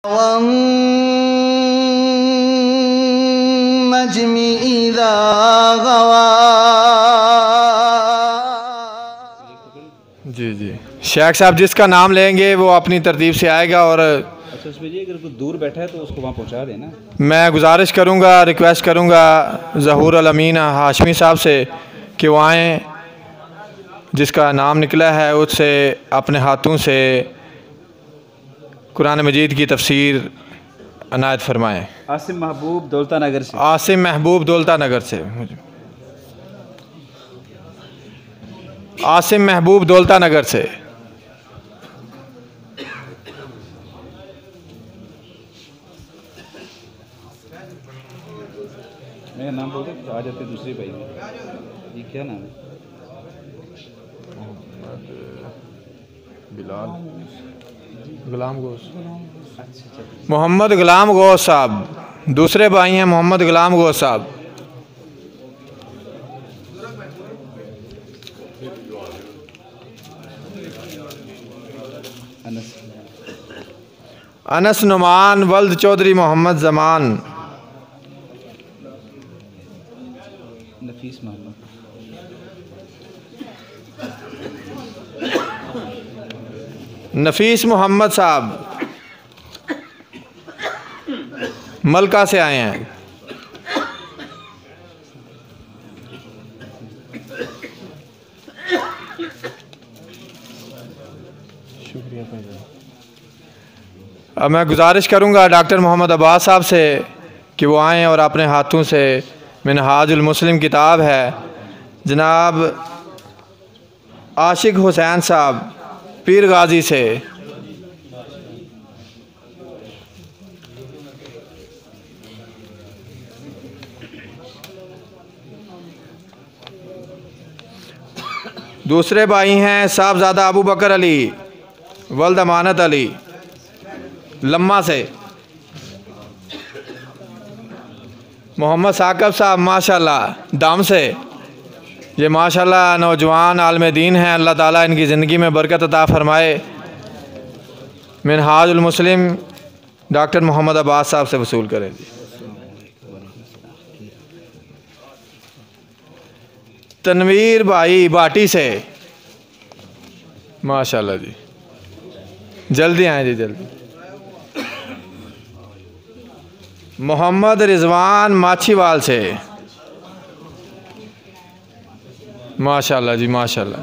वन्नज्मि इज़ा गवा। जी जी शेख साहब जिसका नाम लेंगे वो अपनी तरतीब से आएगा। और अच्छा उसमें जी अगर कोई दूर बैठा है तो उसको वहाँ पहुँचा देना। मैं गुजारिश करूँगा, रिक्वेस्ट करूँगा ज़हूर अल अमीन हाशमी साहब से कि वो आएँ, जिसका नाम निकला है उससे अपने हाथों से कुरान मजीद की तफसीर अनायत फरमाएँ। आसिम महबूब दौलता नगर से। आसिम महबूब दौलता नगर से। आसिम महबूब दौलता नगर से। मेरा नाम बोलते तो आ जाते दूसरे भाई में। ये क्या नाम है? बिलाल गुलाम गोश। मोहम्मद गुलाम गोश साहब दूसरे भाई हैं। मोहम्मद गुलाम गोश साहब। अनस नुमान वल्द चौधरी मोहम्मद जमान। नफीस मोहम्मद। नफीस मोहम्मद साहब मलका से आए हैं। शुक्रिया भाई। अब मैं गुजारिश करूंगा डॉक्टर मोहम्मद अब्बास साहब से कि वो आएँ और अपने हाथों से मिनहाजुल मुस्लिम किताब है जनाब आशिक हुसैन साहब पीर गाजी से। दूसरे भाई हैं साहबजादा अबू बकर अली वल्द अमानत अली लम्मा से। मोहम्मद साकब साहब माशाल्लाह दाम से। ये माशाल्लाह नौजवान आलम दीन हैं। अल्लाह ताला इनकी ज़िंदगी में बरकत अता फ़रमाए। मिनहाजुल मुस्लिम डॉक्टर मोहम्मद अब्बास साहब से वसूल करें जी। तनवीर भाई बाटी से माशाल्लाह जी। जल्दी आएँ जी जल्दी। मोहम्मद रिजवान माछीवाल से माशाल्लाह जी माशाल्लाह।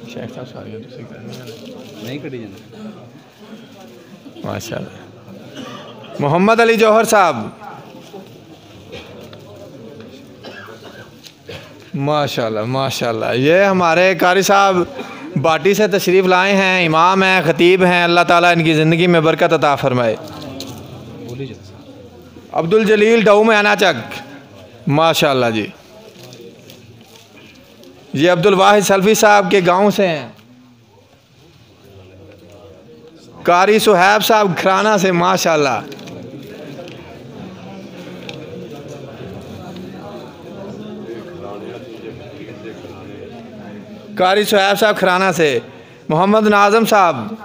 शेख साहब सारी नहीं कटी जाना माशाल्लाह। मोहम्मद अली जौहर साहब माशाल्लाह माशाल्लाह। ये हमारे कारी साहब बाटी से तशरीफ़ लाए हैं। इमाम हैं, ख़तीब हैं। अल्लाह ताला इनकी ज़िंदगी में बरकत अता फ़रमाए। अब्दुल जलील डाऊ में अनाचक माशाल्लाह जी। ये अब्दुल वाहिद सल्फ़ी साहब के गांव से हैं। कारी सुहैब साहब खराना से माशाल्लाह। कारी सुहैब साहब खराना से। मोहम्मद नाज़म साहब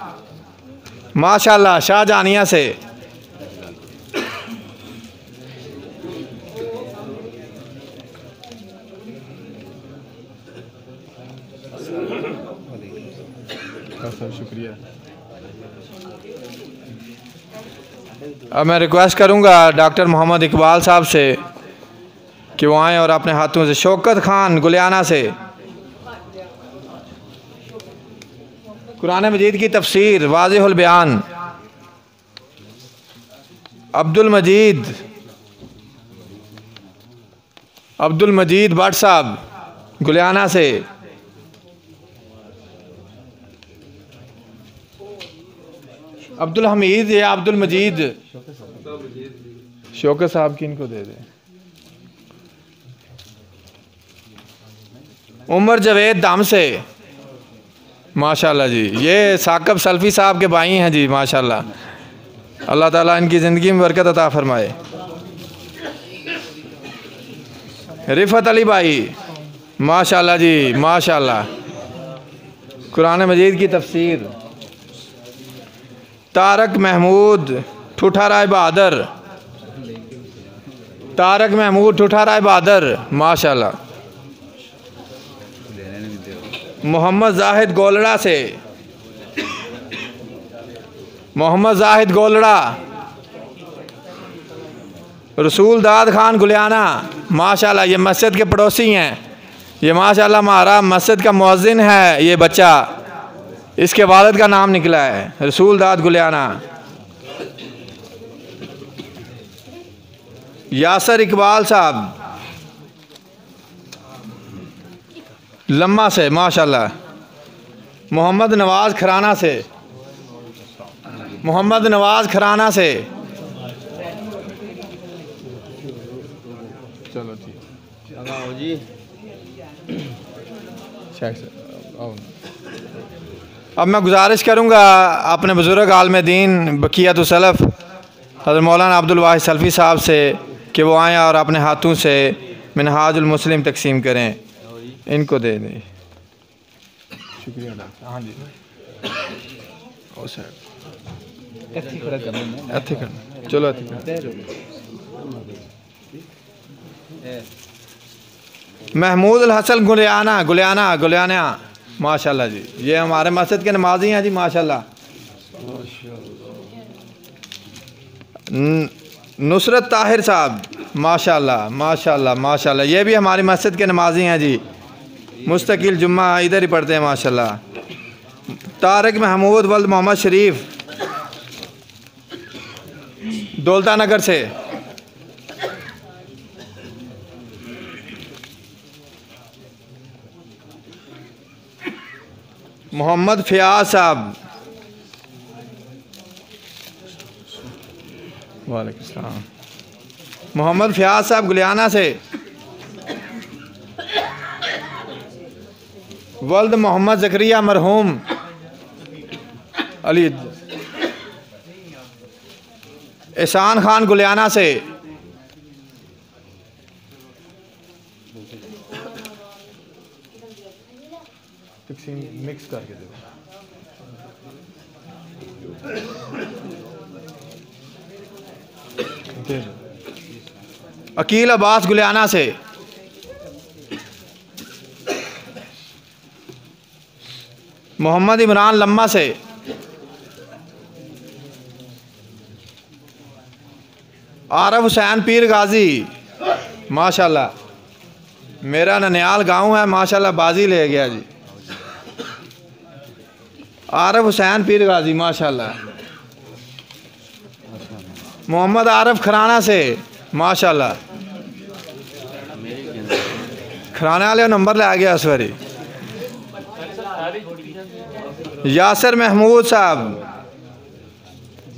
माशाल्लाह शाहजानिया से। शुक्रिया। अब मैं रिक्वेस्ट करूंगा डॉक्टर मोहम्मद इकबाल साहब से कि वो आएँ और अपने हाथों से। शौकत खान गुलियाना से कुरान मजीद की तफसीर वाज़िहुल बयान। अब्दुल मजीद भट्ट साहब गुलियाना से। अब्दुल हमीद या अब्दुल मजीद शौकत साहब की इनको दे दें। उमर जवेद दाम से माशाल्लाह जी। ये साकब सल्फ़ी साहब के भाई हैं जी माशाल्लाह। अल्लाह ताला इनकी ज़िंदगी में बरकत अता फ़रमाए। रिफ़त अली भाई माशाल्लाह जी माशाल्लाह। कुरान मजीद की तफसीर तारक महमूद ठूठा राय बहादुर, तारक महमूद ठूठा राय बहादुर माशाल्लाह। मोहम्मद जाहिद गोलड़ा से, मोहम्मद जाहिद गोलड़ा। रसूल दाद खान गुलियाना माशाल्लाह, ये मस्जिद के पड़ोसी हैं। ये माशाल्लाह हमारा मस्जिद का मुअज्जिन है। ये बच्चा, इसके वालिद का नाम निकला है रसूल दाद गुलियाना। यासर इकबाल साहब लम्मा से माशाल्लाह। मोहम्मद नवाज़ खराना से, मोहम्मद नवाज़ खराना से। चलो ठीक जी। अब मैं गुजारिश करूँगा अपने बुज़ुर्ग आलिम दीन बक़ियतुस सलफ़ हज़रत मौलाना अब्दुल वाहिद सलफ़ी साहब से कि वो आएँ और अपने हाथों से मिनहाजुल मुस्लिम तकसीम करें। इनको दे दें। शुक्रिया डॉक्टर। हाँ जी, ओ सर चलो महमूद अल हसन गुलियाना, गुलियाना गुलियाना माशाल्लाह जी। ये हमारे मस्जिद के नमाजी हैं जी माशाल्लाह। नुसरत ताहिर साहब माशाल्लाह माशाल्लाह माशाल्लाह। ये भी हमारी मस्जिद के नमाजी हैं जी, मुस्तकिल जुम्मा इधर ही पढ़ते हैं माशाल्लाह। तारक महमूद वल्द मोहम्मद शरीफ दौलता नगर से। मोहम्मद फ़ियाज़ साहब, वालेकुम सलाम। मोहम्मद फ़ियाज़ साहब गुलियाना से। वल्द मोहम्मद ज़करिया मरहूम अली। एहसान खान गुलियाना से। मिक्स करके दे। अकील अब्बास गुलियाना से। मोहम्मद इमरान लम्मा से। आरफ हुसैन पीर गाजी माशाल्लाह। मेरा ननियाल गांव है माशाल्लाह, बाजी ले गया जी। आरफ हुसैन पीर गाजी माशाल्लाह। मोहम्मद आरफ खराना से माशाल्लाह। खराना वाले नंबर ले आ गया इस बारी। यासिर महमूद साहब,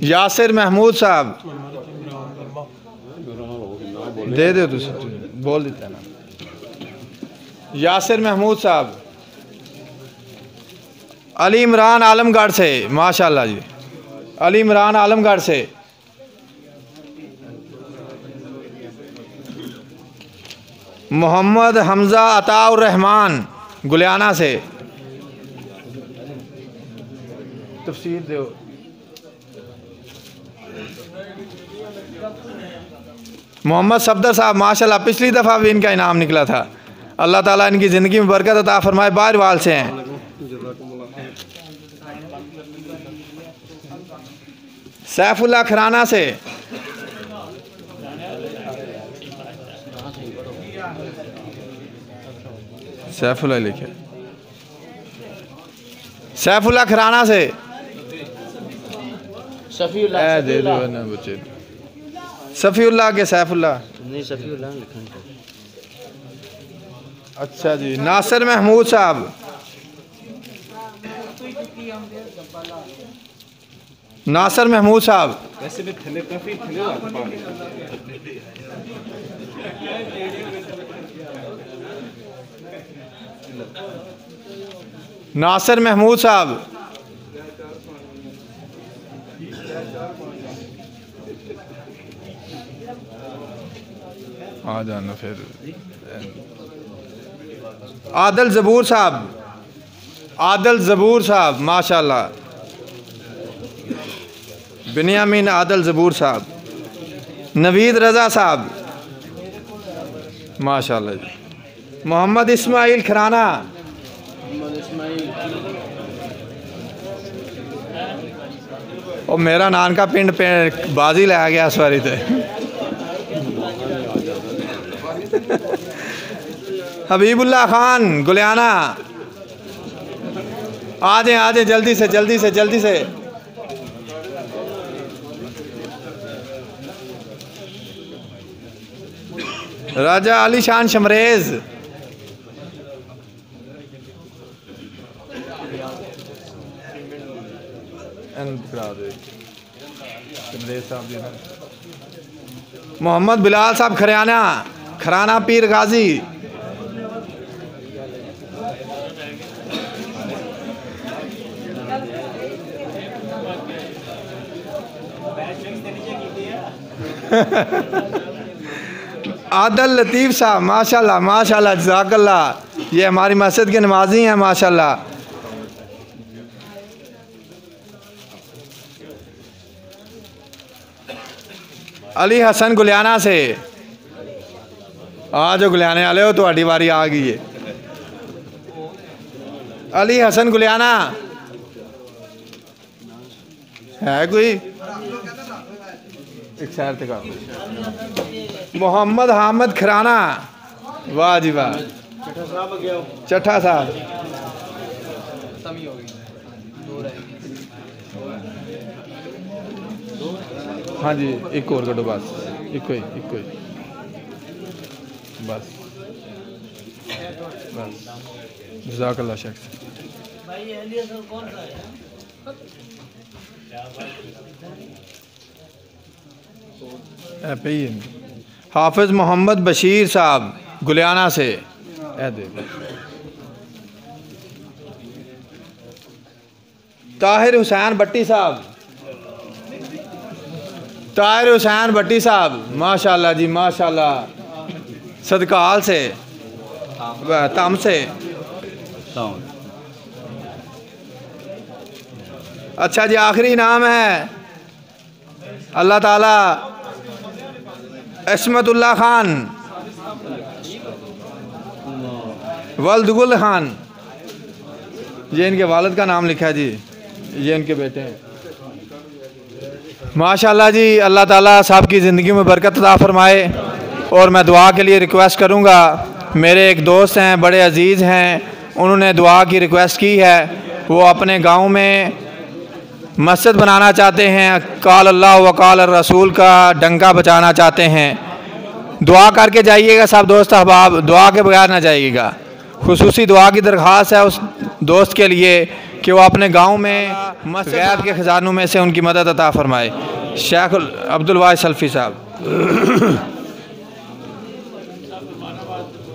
यासिर महमूद साहब दे दो, बोल देता ना। यासिर महमूद साहब। अली इमरान आलमगढ़ से माशाल्लाह जी। अली इमरान आलमगढ़ से। मोहम्मद हमज़ा अताउर रहमान गुलियाना से। तफसीर दो। मोहम्मद सफदर साहब माशाल्लाह, पिछली दफ़ा भी इनका इनाम निकला था। अल्लाह ताला इनकी ज़िंदगी में बरकत अता फरमाए। बाहरवाल से हैं। सैफुल्लाह खराना से। सैफुल्लाह लिखे। सैफुल्लाह खराना से। सफ़ीउल्लाह दे दो ना बच्चे। सफ़ीउल्लाह के सैफुल्लाह नहीं, सफ़ीउल्लाह लिखा। अच्छा जी। नासिर महमूद साहब। नासिर महमूद साहब। वैसे भी थले काफी थले नासिर महमूद साहब। आ जाना फिर। आदिल ज़बूर साहब, आदिल ज़बूर साहब माशाल्लाह। बिन्यामीन आदल ज़बूर साहब, नवीद रज़ा साहब माशाल्लाह जी, मोहम्मद इस्माइल खराना, और मेरा नानका पिंड पे बाजी लै गया इस बारी तो। हबीबुल्ला खान गुलियाना, आ जाए जल्दी से जल्दी से जल्दी से। राजा अली शान शमरेज, मोहम्मद बिलाल साहब खरियाना, खराना पीर गाजी, आदल लतीफ़ साहब माशाल्लाह माशाल्लाह जज़ाकल्लाह, ये हमारी मस्जिद के नमाजी हैं माशाल्लाह। अली हसन गुलियाना से, आज गुलियाने वाले हो, तो वारी आ गई है। अली हसन गुलियाना है कोई एक शहर तक। मोहम्मद हामिद खराना, वाह जी वाह, चट्ठा साहब, हाँ जी एक और कटो बस, इको ही बस बस। जज़ाकल्लाह शेख। हाफिज़ मोहम्मद बशीर साहब गुलियाना से, ताहिर हुसैन भट्टी साहब, ताहिर हुसैन भट्टी साहब माशाल्लाह जी माशाल्लाह, सदकाल से तम से। अच्छा जी आखिरी नाम है अल्लाह ताला इसमतुल्लाह खान वल्दगुल खान, ये इनके वालिद का नाम लिखा है जी, ये इनके बेटे हैं माशाल्लाह जी। अल्लाह ताला साहब की ज़िंदगी में बरकत अता फरमाए। और मैं दुआ के लिए रिक्वेस्ट करूँगा, मेरे एक दोस्त हैं बड़े अजीज़ हैं, उन्होंने दुआ की रिक्वेस्ट की है, वो अपने गांव में मस्जिद बनाना चाहते हैं, काल अल्लाह व काल रसूल का डंका बचाना चाहते हैं। दुआ करके जाइएगा सब दोस्त अहबाब, दुआ के बगैर ना जाइएगा। खुसूसी दुआ की दरख्वास्त है उस दोस्त के लिए कि वो अपने गांव में गैब के ख़जानों में से उनकी मदद अता फरमाए। शेख अब्दुल वाहिद सल्फ़ी साहब।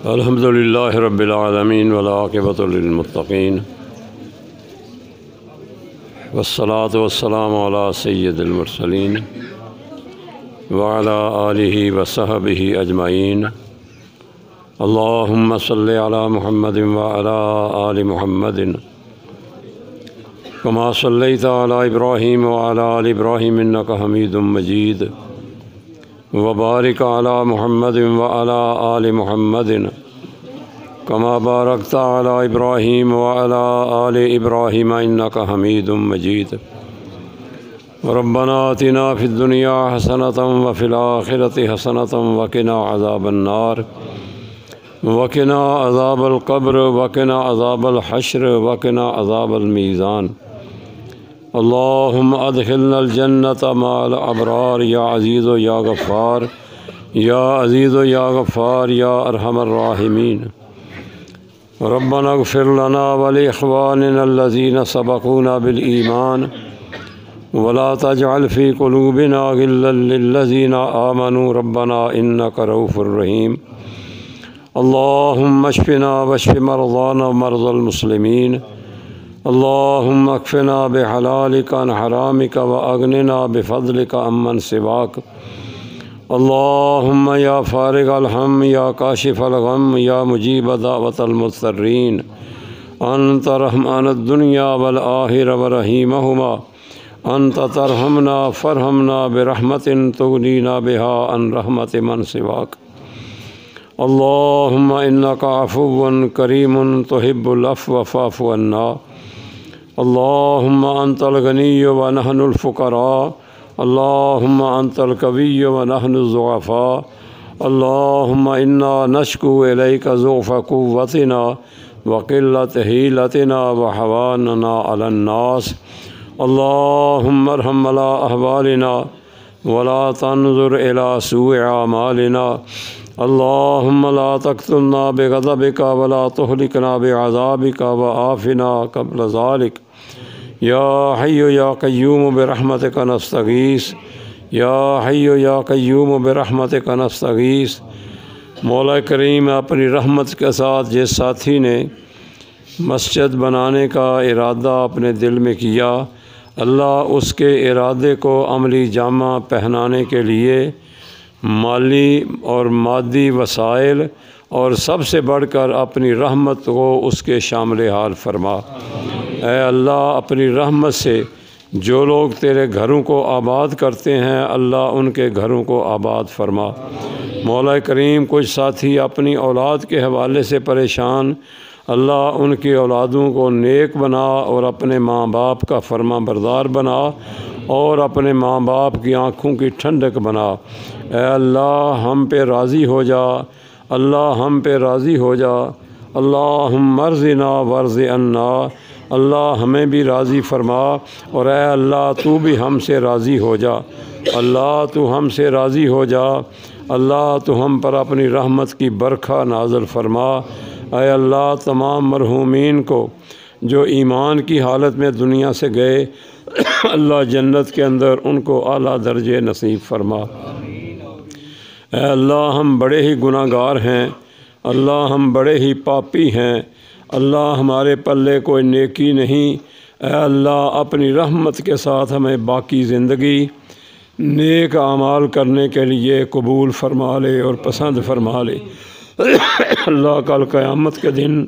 अल्हम्दुलिल्लाहि रब्बिल आलमीन वल आक़िबतु लिल मुत्तक़ीन वस्सलातु वस्सलामु अला सय्यिदिल मुरसलीन व अला आलिहि व सहबिहि अजमईन। अल्लाहुम्मा सल्लि अला मुहम्मदिन व अला आलि मुहम्मदिन कमा सल्लैता अला इब्राहीम व अला आलि इब्राहीम इन्नका हमीदुम मजीद व बारिक अला मुहम्मदिन व अला आलि मुहम्मदिन कमा बारकता अला इब्राहीम व अला आलि इब्राहीम इन्नका हमीदुम मजीद। रब्बना आतिना फिद्दुनिया हसनतम व फिल आखिरति हसनतम व क़िना अज़ाबन्नार व क़िना अज़ाबल क़ब्र व क़िना अज़ाबल हश्र व क़िना अज़ाबल मीज़ान। अल्लाहुम्मा अदखिलनल जन्नत मअल अबरार या अज़ीज़ या गफ़्फ़ार या अज़ीज़ या गफ़्फ़ार या अरहमर राहिमीन। रब्बना इग़फ़िर लना व लिइख़वानिना अल्लज़ीना सबक़ूना बिल ईमान वला तजअल फ़ी क़ुलूबिना ग़िल्लन लिल्लज़ीना आमनू रब्बना इन्नका रऊफ़ुर रहीम। अल्लाहुम्मा अश्फ़िना वश्फ़ि मरज़ाना व मरज़ल मुस्लिमीन। अल्लाहुम्मा अक्फ़िना बिहलालिका अन हरामिका व अग़निना बिफ़ज़लिका अम्मन सिवाक। अल्लाहुम्मा या फ़ारिग़ल हम या काशिफ़ल ग़म या मुजीब दावतल मुज़्तर्रीन अन्त रहमानुद दुनिया वल आखिरह व रहीमहुमा अंत तरहमना फ़रहमना बिरहमतिन तुगनीना बिहा अन रहमत मन सिवाक। अल्लाहुम्मा इन्नका अफ़ुव्वुन करीमुन तुहिब्बुल अफ़्व फ़अफ़ु अन्ना। अल्लाहुम्मा अंतल गनिय्यु व नहनुल फ़ुक़रा। अल्लाहुम्मा अंतल कविय्यु व नहनु ज़ुअफ़ा। अल्लाहुम्मा इन्ना नश्कु इलैका ज़ुअफ़ क़ुव्वतिना व क़िल्लत हीलतिना व हवानना अलन नास। अल्लाहुम्मा अरहम अला अहवालिना वला तंज़ुर इला सूइ अमालिना। अल्लाहुम्मा ला तक़्तुलना बिग़ज़बिका वला तुहलिकना बिअज़ाबिका व आफ़िना क़ब्ल ज़ालिक। या हय्यु या क़य्यूम बिरहमतिका नस्तगीस। या हय्यु या क़य्यूम बिरहमतिका नस्तगीस। मौला करीम अपनी रहमत के साथ जिस साथी ने मस्जिद बनाने का इरादा अपने दिल में किया, अल्लाह उसके इरादे को अमली जामा पहनाने के लिए माली और मादी वसाइल और सबसे बढ़कर अपनी रहमत को उसके शामिल हाल फरमा। ऐ अल्लाह, अपनी रहमत से जो लोग तेरे घरों को आबाद करते हैं, अल्लाह उनके घरों को आबाद फरमा। मौला करीम कुछ साथी अपनी औलाद के हवाले से परेशान, अल्लाह उनकी औलादों को नेक बना और अपने माँ बाप का फरमा बरदार बना और अपने माँ बाप की आँखों की ठंडक बना। ऐ अल्लाह हम पे राज़ी हो जा, अल्लाह हम पे राज़ी हो जा। अल्लाहुम्मा अर्ज़िना वर्ज़ि अन्ना। अल्लाह हमें भी राज़ी फरमा और ऐ अल्लाह तू भी हमसे राज़ी हो जा। अल्लाह तू हमसे राज़ी हो जा। अल्लाह तू हम पर अपनी रहमत की बरखा नाज़िल फरमा। ऐ अल्लाह तमाम मरहूमीन को जो ईमान की हालत में दुनिया से गए, अल्लाह जन्नत के अंदर उनको आला दर्जे नसीब फरमा। ऐ अल्लाह हम बड़े ही गुनाहगार हैं, अल्लाह हम बड़े ही पापी हैं, अल्लाह हमारे पल्ले कोई नेकी नहीं। ऐ अल्लाह अपनी रहमत के साथ हमें बाकी ज़िंदगी नेक आमाल करने के लिए कबूल फरमा ले और पसंद फरमा ले। अल्लाह कल क़यामत के दिन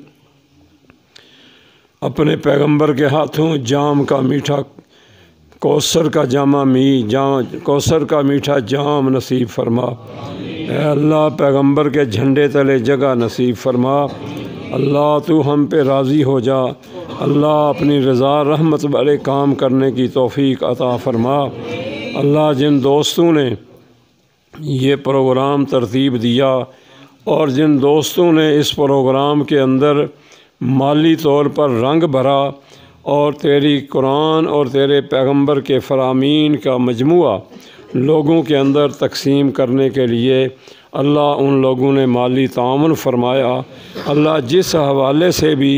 अपने पैगंबर के हाथों जाम का मीठा कौसर का कौसर का मीठा जाम नसीब फरमा। ऐ अल्लाह पैगंबर के झंडे तले जगह नसीब फरमा। अल्लाह तू हम पे राज़ी हो जा। अल्लाह अपनी रज़ा रहमत वाले काम करने की तौफ़ीक अता फरमा। अल्लाह जिन दोस्तों ने ये प्रोग्राम तरतीब दिया और जिन दोस्तों ने इस प्रोग्राम के अंदर माली तौर पर रंग भरा और तेरी कुरान और तेरे पैगंबर के फ़रामीन का मजमुआ लोगों के अंदर तकसीम करने के लिए, अल्लाह उन लोगों ने माली ताउन फरमाया। अल्लाह जिस हवाले से भी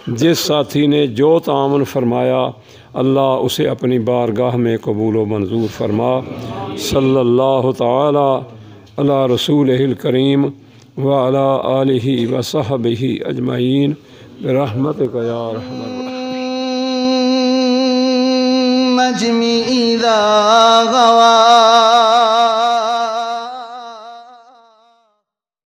जिस साथी ने जो ताउन फरमाया, अल्लाह उसे अपनी बारगाह में कबूल व मंजूर फरमा। सल्लल्लाहु तआला अला रसूलिहिल करीम व अला आलिहि व सहबिहि अजमईन बिरहमतिका या रहमान नज्मी इज़ा गवा